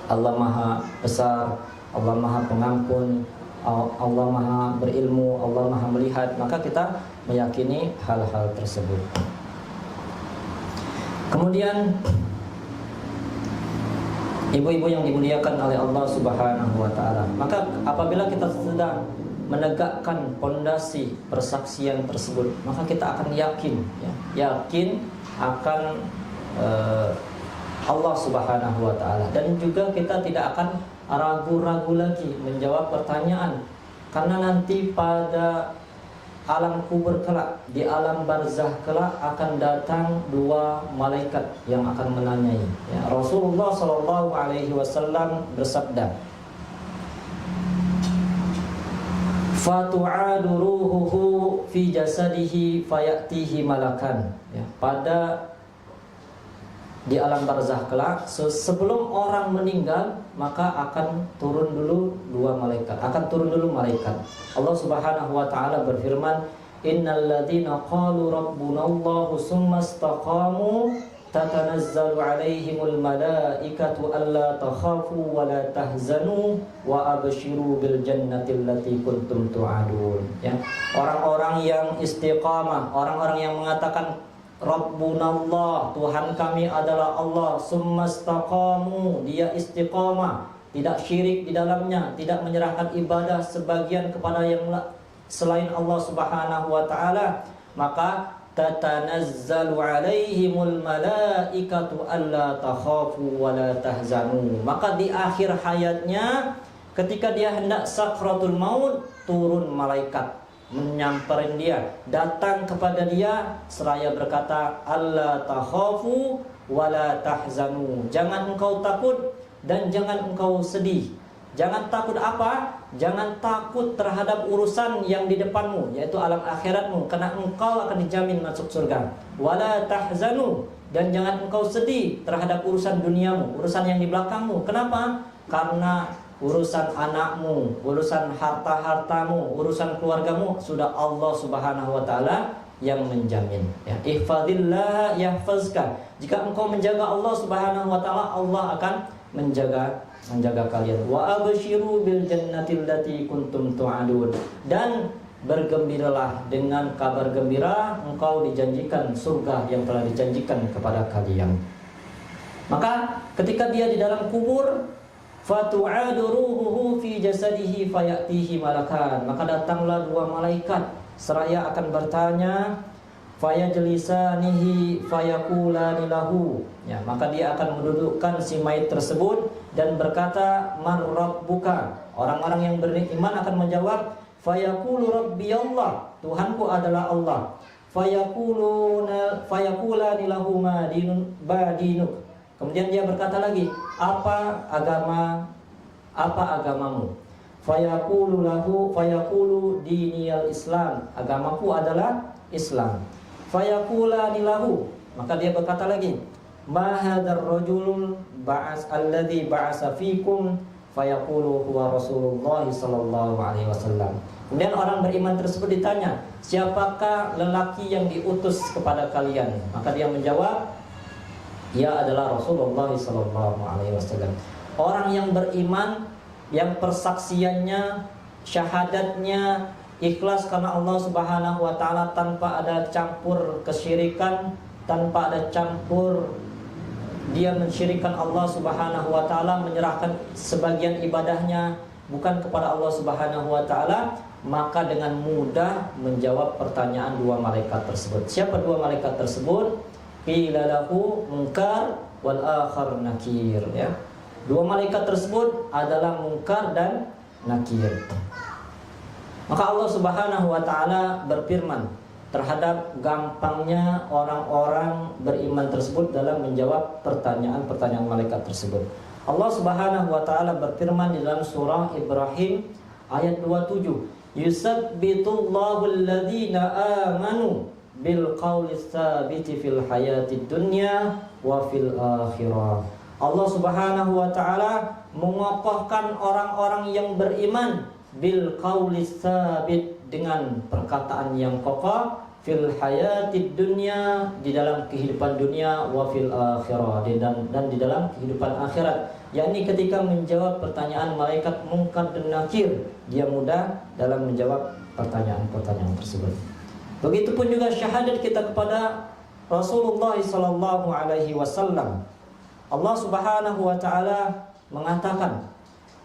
Allah Maha Besar, Allah Maha Pengampun, Allah Maha Berilmu, Allah Maha Melihat. Maka kita meyakini hal-hal tersebut. Kemudian ibu-ibu yang dimuliakan oleh Allah Subhanahu wa taala, maka apabila kita sudah menegakkan pondasi persaksian tersebut, maka kita akan yakin, ya, yakin akan Allah Subhanahu wa taala, dan juga kita tidak akan ragu-ragu lagi menjawab pertanyaan, karena nanti pada alam kubur kelak, di alam barzah kelak akan datang dua malaikat yang akan menanyai, ya. Rasulullah sallallahu alaihi wasallam bersabda, fatu'adu ruhuhu fi jasadihi fayatihi malakan, ya. Pada di alam barzah kelak, sebelum orang meninggal, maka akan turun dulu dua malaikat, akan turun dulu malaikat. Allah Subhanahu wa taala berfirman, innal ladzina qalu rabbunallahu tsumma istaqamu tatanazzalu alaihimul malaikatu alla takhafu wa la tahzanu wa abshiru bil jannati allati kuntum tu'adun, ya. Orang-orang yang istiqamah, orang-orang yang mengatakan Rabbunallah, Tuhan kami adalah Allah, summastaqamu, dia istiqamah, tidak syirik di dalamnya, tidak menyerahkan ibadah sebagian kepada yang selain Allah Subhanahu wa taala, maka tatanazzalu alaihimul malaikatu alla takhafu wa la tahzanu. Maka di akhir hayatnya, ketika dia hendak sakratul maut, turun malaikat menyamperin dia, datang kepada dia seraya berkata, alla takhafu wa la tahzanu, jangan engkau takut dan jangan engkau sedih. Jangan takut apa? Jangan takut terhadap urusan yang di depanmu, yaitu alam akhiratmu, karena engkau akan dijamin masuk surga. Wa la tahzanu, dan jangan engkau sedih terhadap urusan duniamu, urusan yang di belakangmu. Kenapa? Karena urusan anakmu, urusan harta-hartamu, urusan keluargamu sudah Allah Subhanahu wa taala yang menjamin, ya. Ihfazillah yahfazka. Jika engkau menjaga Allah Subhanahu wa taala, Allah akan menjaga kalian. Wa abshiru bil jannati allati kuntum tu'adun, dan bergembiralah dengan kabar gembira, engkau dijanjikan surga yang telah dijanjikan kepada kalian. Maka ketika dia di dalam kubur, fatu'adu ruhuhu fi jasadihi fayatihi malakan, maka datanglah dua malaikat seraya akan bertanya fayajlisanihi fayaqulani lahu, ya, maka dia akan mendudukkan si mayit tersebut dan berkata, man rabbuka. Orang-orang yang beriman akan menjawab, fayaqulu rabbi Allah, Tuhanku adalah Allah. Fayaqulani lahu ma dinuk. Kemudian dia berkata lagi, apa agamamu? Fayaqulu diniyal Islam, agamaku adalah Islam. Fayaqulani lahu, maka dia berkata lagi, ma hadzal rajulul alladzi ba'asa fikum, fayaqulu huwa Rasulullah sallallahu alaihi wasallam. Kemudian orang beriman tersebut ditanya, siapakah lelaki yang diutus kepada kalian? Maka dia menjawab, ia adalah Rasulullah sallallahu alaihi wasallam. Orang yang beriman, yang persaksiannya, syahadatnya ikhlas karena Allah Subhanahu wa taala, tanpa ada campur kesyirikan, tanpa ada campur dia mensyirikkan Allah Subhanahu wa taala, menyerahkan sebagian ibadahnya bukan kepada Allah Subhanahu wa taala, maka dengan mudah menjawab pertanyaan dua malaikat tersebut. Siapa dua malaikat tersebut? Qila lahu munkar wal akhar nakir, ya. Dua malaikat tersebut adalah munkar dan nakir. Maka Allah Subhanahu wa taala berfirman terhadap gampangnya orang-orang beriman tersebut dalam menjawab pertanyaan-pertanyaan malaikat tersebut. Allah Subhanahu wa taala berfirman di dalam surah Ibrahim ayat 27, yusabbitullahu alladhina amanu bil qawli tsabiti fil hayatid dunya wa fil akhirah. Allah Subhanahu wa taala mengokohkan orang-orang yang beriman bil qawli tsabit, dengan perkataan yang kokoh, fil hayatid dunya, di dalam kehidupan dunia, wa fil akhirah, dan di dalam kehidupan akhirat, yakni ketika menjawab pertanyaan malaikat munkar dan nakir, dia mudah dalam menjawab pertanyaan-pertanyaan tersebut. Begitupun juga syahadat kita kepada Rasulullah sallallahu alaihi wasallam. Allah Subhanahu wa taala mengatakan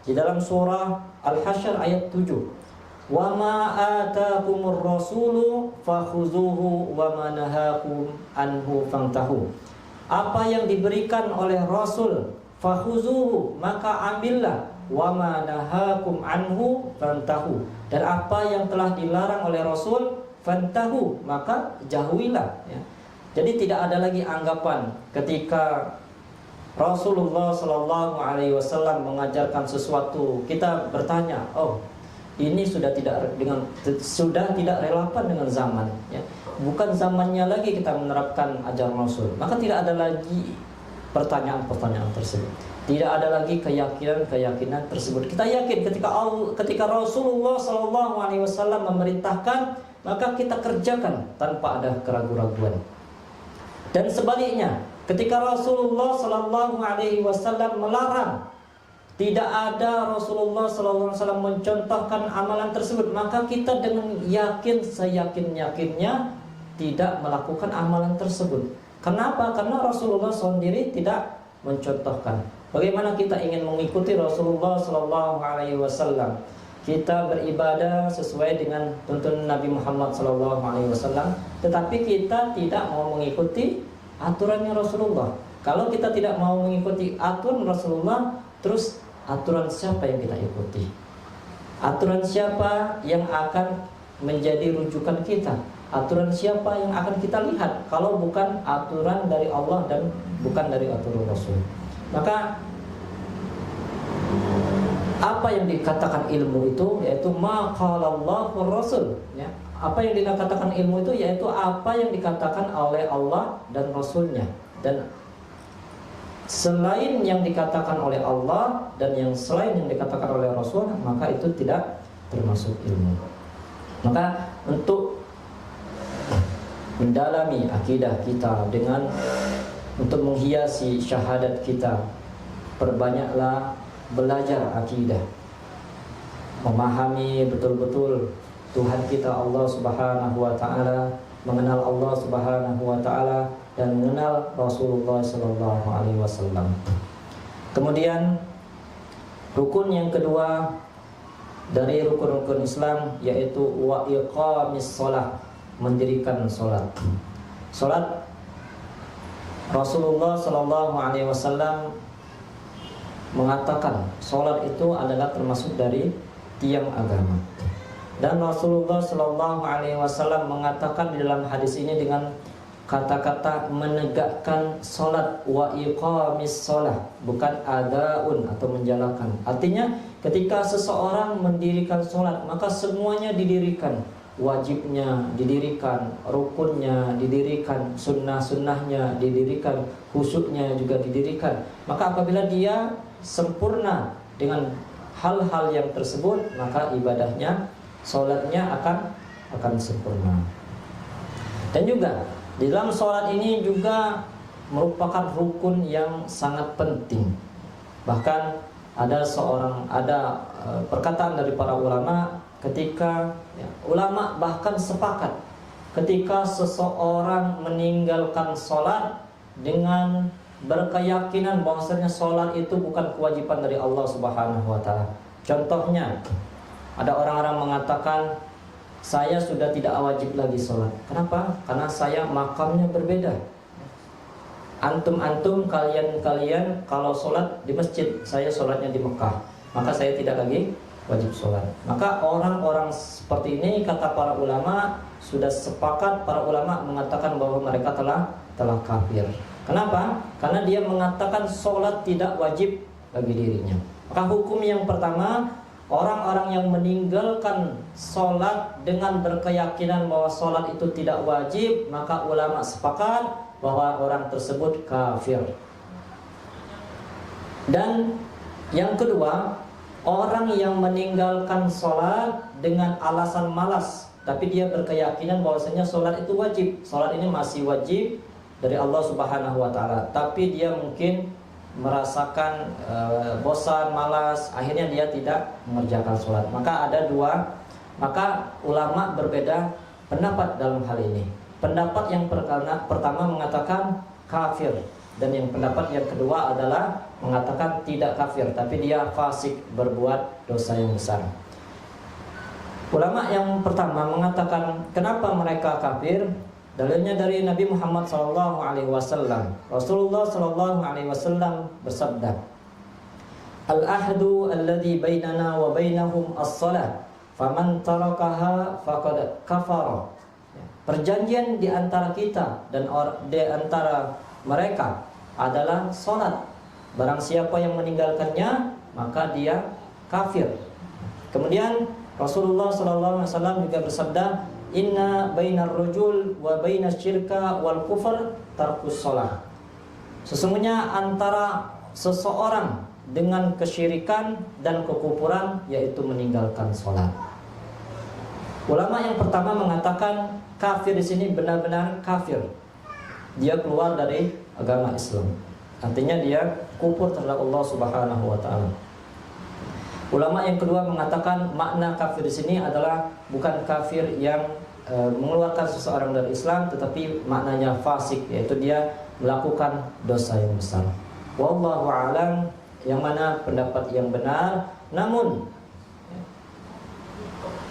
di dalam surah Al-Hasyr ayat 7, wa ma ataakumur rasulu fakhuzuhu wa ma nahakum anhu fantahu. Apa yang diberikan oleh Rasul, fakhuzuhu, maka ambillah, wa ma nahakum anhu fantahu, dan apa yang telah dilarang oleh Rasul, fantahu, maka jauhilah, ya. Jadi tidak ada lagi anggapan ketika Rasulullah Sallallahu Alaihi Wasallam mengajarkan sesuatu, kita bertanya, oh ini sudah tidak relevan dengan zaman, ya. Bukan zamannya lagi kita menerapkan ajaran Rasul, maka tidak ada lagi pertanyaan-pertanyaan tersebut, tidak ada lagi keyakinan tersebut. Kita yakin ketika Rasulullah Sallallahu Alaihi Wasallam memerintahkan, maka kita kerjakan tanpa ada keraguan-raguan. Dan sebaliknya, ketika Rasulullah Sallallahu Alaihi Wasallam melarang, tidak ada Rasulullah Sallallahu Alaihi Wasallam mencontohkan amalan tersebut, maka kita dengan seyakin-yakinnya tidak melakukan amalan tersebut. Kenapa? Karena Rasulullah sendiri tidak mencontohkan. Bagaimana kita ingin mengikuti Rasulullah Sallallahu Alaihi Wasallam? Kita beribadah sesuai dengan tuntunan Nabi Muhammad Sallallahu Alaihi Wasallam, tetapi kita tidak mau mengikuti aturannya Rasulullah. Kalau kita tidak mau mengikuti aturan Rasulullah, terus aturan siapa yang kita ikuti? Aturan siapa yang akan menjadi rujukan kita? Aturan siapa yang akan kita lihat kalau bukan aturan dari Allah dan bukan dari aturan Rasul? Maka apa yang dikatakan ilmu itu yaitu ma qalallahu Rasul, ya. Apa yang dikatakan ilmu itu yaitu apa yang dikatakan oleh Allah dan Rasulnya, dan selain yang dikatakan oleh Allah dan yang selain yang dikatakan oleh Rasul, maka itu tidak termasuk ilmu. Maka untuk mendalami akidah kita dengan untuk menghiasi syahadat kita, perbanyaklah belajar akidah, memahami betul-betul Tuhan kita Allah Subhanahu wa taala, mengenal Allah Subhanahu wa taala, dan mengenal Rasulullah sallallahu alaihi wasallam. Kemudian rukun yang kedua dari rukun-rukun Islam yaitu wa iqamis shalah, mendirikan sholat. Sholat Rasulullah Shallallahu Alaihi Wasallam mengatakan sholat itu adalah termasuk dari tiang agama. Dan Rasulullah Shallallahu Alaihi Wasallam mengatakan di dalam hadis ini dengan kata-kata menegakkan sholat, wa iqamis sholat, bukan adaun atau menjalankan. Artinya ketika seseorang mendirikan sholat, maka semuanya didirikan. Wajibnya didirikan, rukunnya didirikan, sunnah-sunnahnya didirikan, khusyuknya juga didirikan. Maka apabila dia sempurna dengan hal-hal yang tersebut, maka ibadahnya, sholatnya akan sempurna. Dan juga di dalam sholat ini juga merupakan rukun yang sangat penting. Bahkan ada perkataan dari para ulama ketika ulama bahkan sepakat ketika seseorang meninggalkan sholat dengan berkeyakinan bahwasanya sholat itu bukan kewajiban dari Allah Subhanahu wa taala. Contohnya, ada orang-orang mengatakan saya sudah tidak wajib lagi sholat. Kenapa? Karena saya makamnya berbeda. Antum kalian kalau sholat di masjid, saya sholatnya di Mekah, maka saya tidak lagi wajib sholat. Maka orang-orang seperti ini, kata para ulama, sudah sepakat para ulama mengatakan bahwa mereka telah kafir. Kenapa? Karena dia mengatakan sholat tidak wajib bagi dirinya. Maka hukum yang pertama, orang-orang yang meninggalkan sholat dengan berkeyakinan bahwa sholat itu tidak wajib, maka ulama sepakat bahwa orang tersebut kafir. Dan yang kedua, orang yang meninggalkan sholat dengan alasan malas, tapi dia berkeyakinan bahwasanya sholat itu wajib. Sholat ini masih wajib dari Allah Subhanahu wa taala, tapi dia mungkin merasakan bosan, malas, akhirnya dia tidak mengerjakan sholat. Maka ada dua, maka ulama berbeda pendapat dalam hal ini. Pendapat yang pertama mengatakan kafir, dan yang pendapat yang kedua adalah mengatakan tidak kafir, tapi dia fasik, berbuat dosa yang besar. Ulama yang pertama mengatakan kenapa mereka kafir? Dalilnya dari Nabi Muhammad SAW. Rasulullah SAW bersabda, Al-ahdu alladhi bainana wa bainahum as-salah, faman tarakaha faqad kafara. Perjanjian di antara kita dan di antara mereka adalah salat. Barang siapa yang meninggalkannya, maka dia kafir. Kemudian Rasulullah SAW juga bersabda, Inna bainar rajul wa bainas syirka wal kufr tarkus shalah. Sesungguhnya antara seseorang dengan kesyirikan dan kekufuran yaitu meninggalkan salat. Ulama yang pertama mengatakan kafir di sini benar-benar kafir. Dia keluar dari agama Islam. Artinya dia kufur terhadap Allah Subhanahu wa taala. Ulama yang kedua mengatakan makna kafir di sini adalah bukan kafir yang mengeluarkan seseorang dari Islam, tetapi maknanya fasik, yaitu dia melakukan dosa yang besar. Wallahu a'lam, yang mana pendapat yang benar. Namun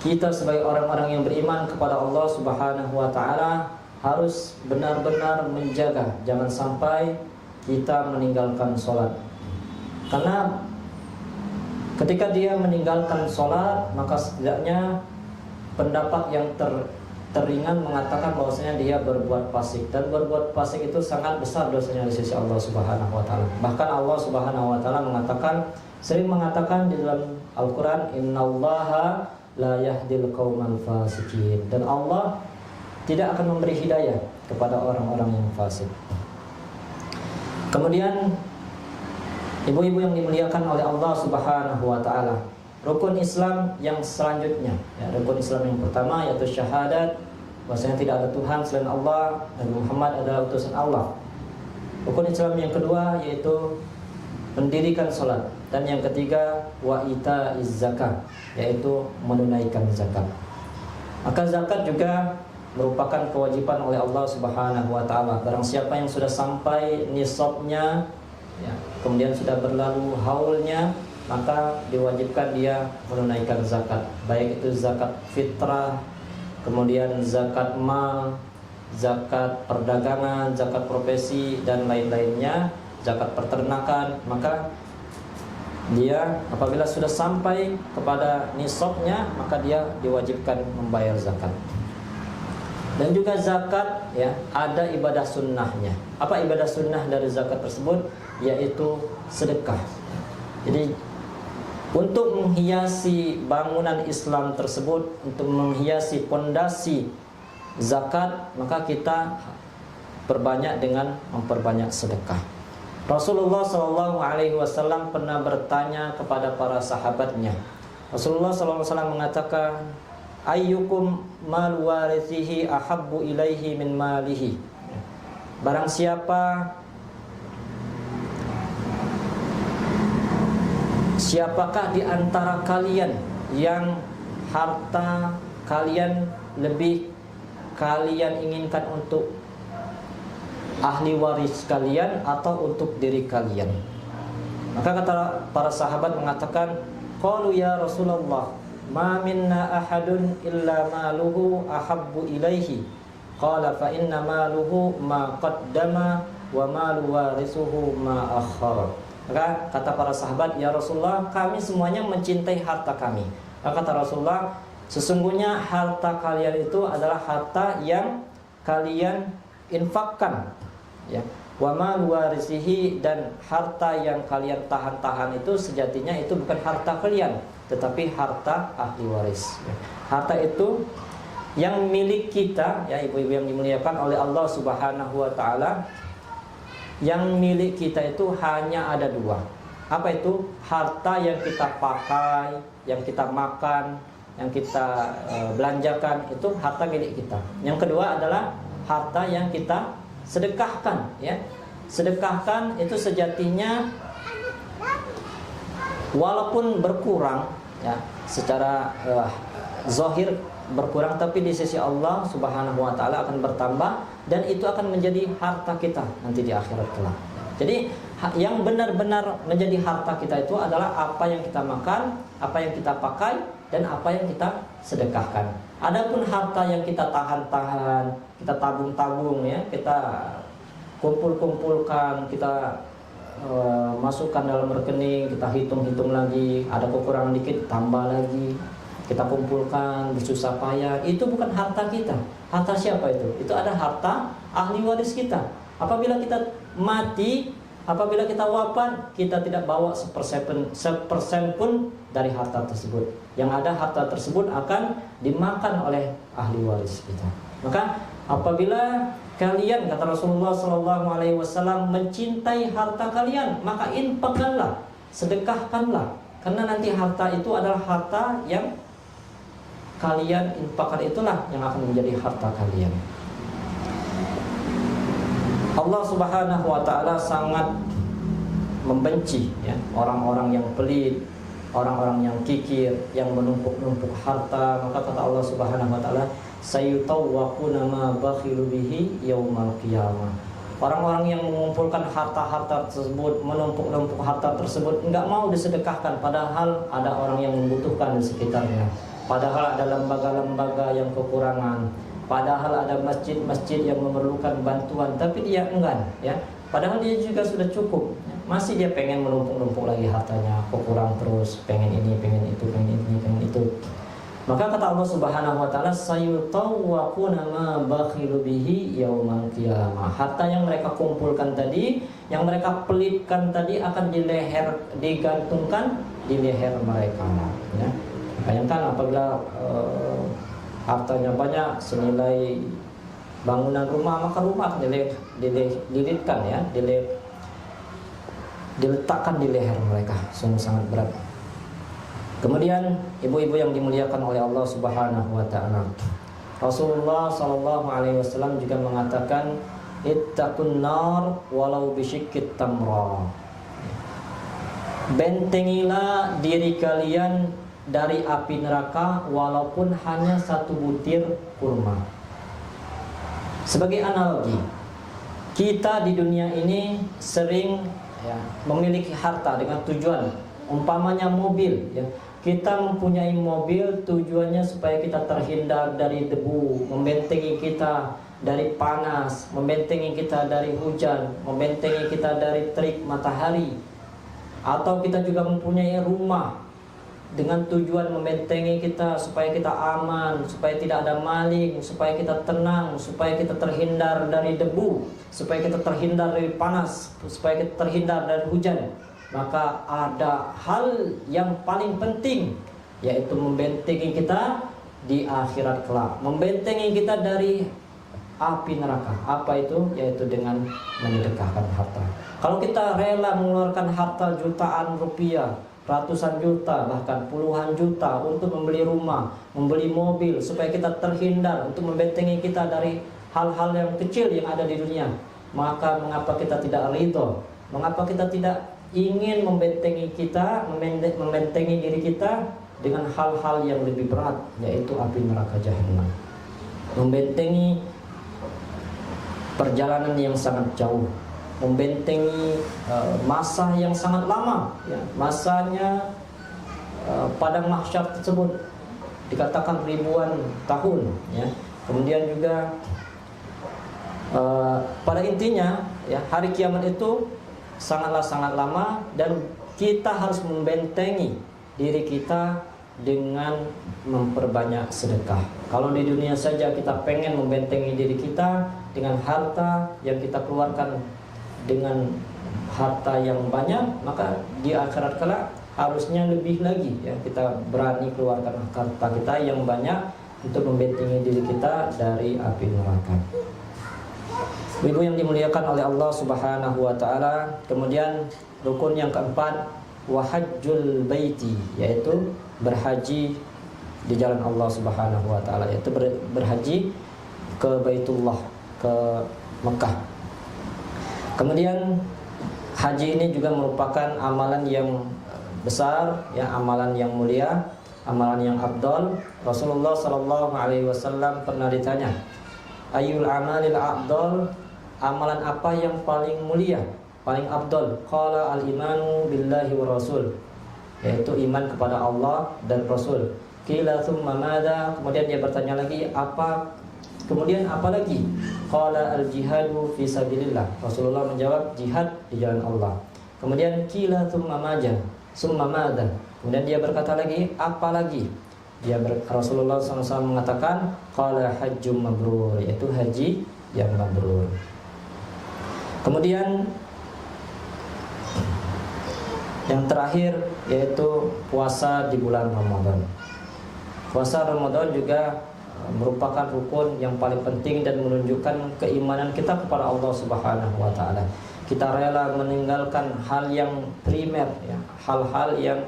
kita sebagai orang-orang yang beriman kepada Allah Subhanahu wa taala harus benar-benar menjaga jangan sampai kita meninggalkan sholat. Karena ketika dia meninggalkan sholat, maka setidaknya pendapat yang teringan mengatakan bahwasanya dia berbuat fasik, dan berbuat fasik itu sangat besar dosanya di sisi Allah Subhanahu wa taala. Bahkan Allah Subhanahu wa taala sering mengatakan di dalam Al-Qur'an, innallaha la yahdil qaumal fasikin, dan Allah tidak akan memberi hidayah kepada orang-orang yang fasik. Kemudian ibu-ibu yang dimuliakan oleh Allah Subhanahu wa taala, rukun Islam yang selanjutnya, rukun Islam yang pertama yaitu syahadat bahwasanya tidak ada Tuhan selain Allah dan Muhammad adalah utusan Allah. Rukun Islam yang kedua yaitu mendirikan salat, dan yang ketiga wa itaiz zakat, yaitu menunaikan zakat. Maka zakat juga merupakan kewajiban oleh Allah Subhanahu wa taala. Barang siapa yang sudah sampai nisabnya, kemudian sudah berlalu haulnya, maka diwajibkan dia menunaikan zakat, baik itu zakat fitrah kemudian zakat mal, zakat perdagangan, zakat profesi dan lain-lainnya, zakat peternakan, maka dia apabila sudah sampai kepada nisabnya maka dia diwajibkan membayar zakat. Dan juga zakat ya, ada ibadah sunnahnya. Apa ibadah sunnah dari zakat tersebut? Yaitu sedekah. Jadi untuk menghiasi bangunan Islam tersebut, untuk menghiasi pondasi zakat, maka kita perbanyak dengan memperbanyak sedekah. Rasulullah SAW pernah bertanya kepada para sahabatnya. Rasulullah SAW mengatakan, ayyukum mal warithihi ahabbu ilaihi min malihi. Barang siapakah di antara kalian yang harta kalian lebih kalian inginkan untuk ahli waris kalian atau untuk diri kalian? Maka kata para sahabat mengatakan, qalu ya Rasulullah, ma minna ahadun illa maluhu ahabbu ilaihi. Qala fa inna maluhu ma qaddama wa malu warisuhu ma akhara. Maka kata para sahabat, ya Rasulullah, kami semuanya mencintai harta kami. Maka kata Rasulullah, sesungguhnya harta kalian itu adalah harta yang kalian infakkan, ya. Wa malu warisihi, dan harta yang kalian tahan-tahan itu sejatinya itu bukan harta kalian, tetapi harta ahli waris. Harta itu yang milik kita, ya ibu-ibu yang dimuliakan oleh Allah Subhanahu wa taala. Yang milik kita itu hanya ada dua. Apa itu? Harta yang kita pakai, yang kita makan, yang kita belanjakan, itu harta milik kita. Yang kedua adalah harta yang kita sedekahkan, ya. Sedekahkan itu sejatinya walaupun berkurang, ya, secara zahir berkurang, tapi di sisi Allah Subhanahu wa taala akan bertambah, dan itu akan menjadi harta kita nanti di akhirat kelak. Jadi yang benar-benar menjadi harta kita itu adalah apa yang kita makan, apa yang kita pakai, dan apa yang kita sedekahkan. Adapun harta yang kita tahan-tahan, kita tabung-tabung, ya, kita kumpul-kumpulkan, kita masukkan dalam rekening, kita hitung-hitung lagi, ada kekurangan dikit tambah lagi, kita kumpulkan bersusah payah, itu bukan harta kita. Harta siapa itu? Itu ada harta ahli waris kita. Apabila kita mati, apabila kita wafat, kita tidak bawa sepersen pun dari harta tersebut. Yang ada harta tersebut akan dimakan oleh ahli waris kita. Maka apabila kalian, kata Rasulullah SAW, mencintai harta kalian, maka infakkanlah, sedekahkanlah, karena nanti harta itu adalah harta yang kalian infakkan, itulah yang akan menjadi harta kalian. Allah Subhanahu wa taala sangat membenci, ya, orang-orang yang pelit, orang-orang yang kikir, yang menumpuk-numpuk harta. Maka kata Allah Subhanahu wa taala, sayutawwaquna ma bakhilu bihi yaumal qiyamah. Orang-orang yang mengumpulkan harta-harta tersebut, menumpuk-numpuk harta tersebut, enggak mau disedekahkan, padahal ada orang yang membutuhkan di sekitarnya. Padahal ada lembaga-lembaga yang kekurangan, padahal ada masjid-masjid yang memerlukan bantuan, tapi dia enggan, ya. Padahal dia juga sudah cukup, masih dia pengen menumpuk-numpuk lagi hartanya, kurang terus, pengen ini, pengen itu, pengen ini, pengen itu. Maka kata Allah Subhanahu wa taala, sayutawwaquna ma bakhilu bihi yaumal qiyamah. Harta yang mereka kumpulkan tadi, yang mereka pelitkan tadi, akan digantungkan di leher mereka, ya. Bayangkan apabila hartanya banyak senilai bangunan rumah, maka rumah akan dililitkan, ya, diletakkan di leher mereka, sungguh sangat berat. Kemudian ibu-ibu yang dimuliakan oleh Allah Subhanahu wa taala, Rasulullah SAW juga mengatakan, ittaqun nar walau bisyiqqit tamra. Bentengilah diri kalian dari api neraka walaupun hanya satu butir kurma. Sebagai analogi, kita di dunia ini sering, ya, memiliki harta dengan tujuan, umpamanya mobil, ya. Kita mempunyai mobil tujuannya supaya kita terhindar dari debu, membentengi kita dari panas, membentengi kita dari hujan, membentengi kita dari terik matahari. Atau kita juga mempunyai rumah dengan tujuan membentengi kita supaya kita aman, supaya tidak ada maling, supaya kita tenang, supaya kita terhindar dari debu, supaya kita terhindar dari panas, supaya kita terhindar dari hujan. Maka ada hal yang paling penting, yaitu membentengi kita di akhirat kelak, membentengi kita dari api neraka. Apa itu? Yaitu dengan menyedekahkan harta. Kalau kita rela mengeluarkan harta jutaan rupiah, ratusan juta, bahkan puluhan juta untuk membeli rumah, membeli mobil, supaya kita terhindar, untuk membentengi kita dari hal-hal yang kecil yang ada di dunia, maka mengapa kita tidak ridho? Mengapa kita tidak ingin membentengi kita, membentengi diri kita dengan hal-hal yang lebih berat, yaitu api neraka jahanam, membentengi perjalanan yang sangat jauh, membentengi masa yang sangat lama, ya, masanya padang mahsyar tersebut dikatakan ribuan tahun, ya. Kemudian juga pada intinya, ya, hari kiamat itu sangat lama, dan kita harus membentengi diri kita dengan memperbanyak sedekah. Kalau di dunia saja kita pengen membentengi diri kita dengan harta yang kita keluarkan dengan harta yang banyak, maka di akhirat kelak harusnya lebih lagi, ya, kita berani keluarkan harta kita yang banyak untuk membentengi diri kita dari api neraka. Ibu yang dimuliakan oleh Allah Subhanahu wa taala, kemudian rukun yang keempat, wahajjul baiti, yaitu berhaji di jalan Allah Subhanahu wa taala, yaitu berhaji ke Baitullah, ke Mekah. Kemudian haji ini juga merupakan amalan yang besar, ya, amalan yang mulia, amalan yang afdal. Rasulullah sallallahu alaihi wasallam pernah ditanya, "Ayyul amalil afdal?" Amalan apa yang paling mulia, paling afdal? Qala al-imanu billahi wa rasul, yaitu iman kepada Allah dan Rasul. Qila thumma madza? Kemudian dia bertanya lagi, kemudian apa lagi? Qala al-jihadu fi sabilillah. Rasulullah menjawab, jihad di jalan Allah. Kemudian qila thumma madza? Summa madza? Kemudian dia berkata lagi, apa lagi? Rasulullah SAW mengatakan, qala hajjum mabrur, yaitu haji yang mabrur. Kemudian yang terakhir yaitu puasa di bulan Ramadan. Puasa Ramadan juga merupakan rukun yang paling penting dan menunjukkan keimanan kita kepada Allah Subhanahu wa taala. Kita rela meninggalkan hal yang primer, ya, hal-hal yang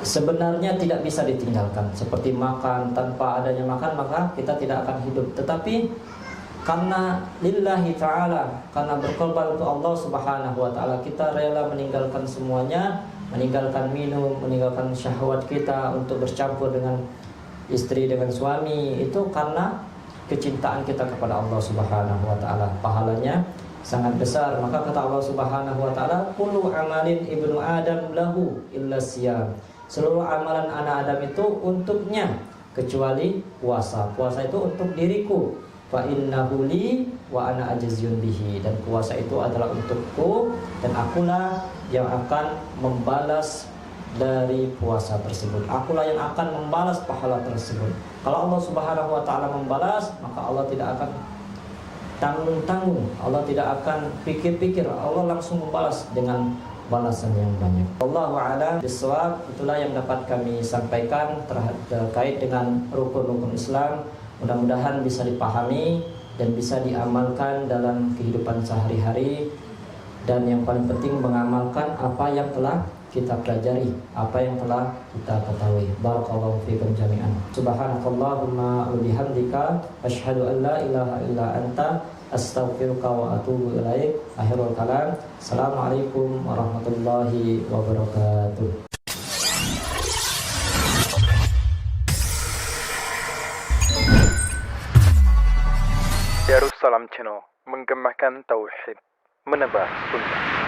sebenarnya tidak bisa ditinggalkan, seperti makan. Tanpa adanya makan maka kita tidak akan hidup. Tetapi karena lillahi ta'ala, karena berkorban untuk Allah Subhanahu wa ta'ala, kita rela meninggalkan semuanya, meninggalkan minum, meninggalkan syahwat kita untuk bercampur dengan istri, dengan suami. Itu karena kecintaan kita kepada Allah Subhanahu wa ta'ala. Pahalanya sangat besar. Maka kata Allah Subhanahu wa ta'ala, kullu amalin ibnu adam lahu illa siyam. Seluruh amalan anak Adam itu untuknya kecuali puasa. Puasa itu untuk diriku. Fa innahu li wa ana ajziyun bihi, dan puasa itu adalah untukku dan akulah yang akan membalas dari puasa tersebut. Akulah yang akan membalas pahala tersebut. Kalau Allah Subhanahu wa taala membalas, maka Allah tidak akan tanggung-tanggung. Allah tidak akan pikir-pikir. Allah langsung membalas dengan balasan yang banyak. Wallahu a'lam bishawab. Itulah yang dapat kami sampaikan terkait dengan rukun-rukun Islam. Mudah-mudahan bisa dipahami dan bisa diamalkan dalam kehidupan sehari-hari, dan yang paling penting mengamalkan apa yang telah kita pelajari, apa yang telah kita ketahui. Barakallahu fiikum jami'an. Subhanakallahumma wa bihamdika asyhadu an la ilaha illa anta astaghfiruka wa atubu ilaik. Akhirul kalam. Assalamualaikum warahmatullahi wabarakatuh. Darussalam Channel, menggemakan tauhid, menebar sunnah.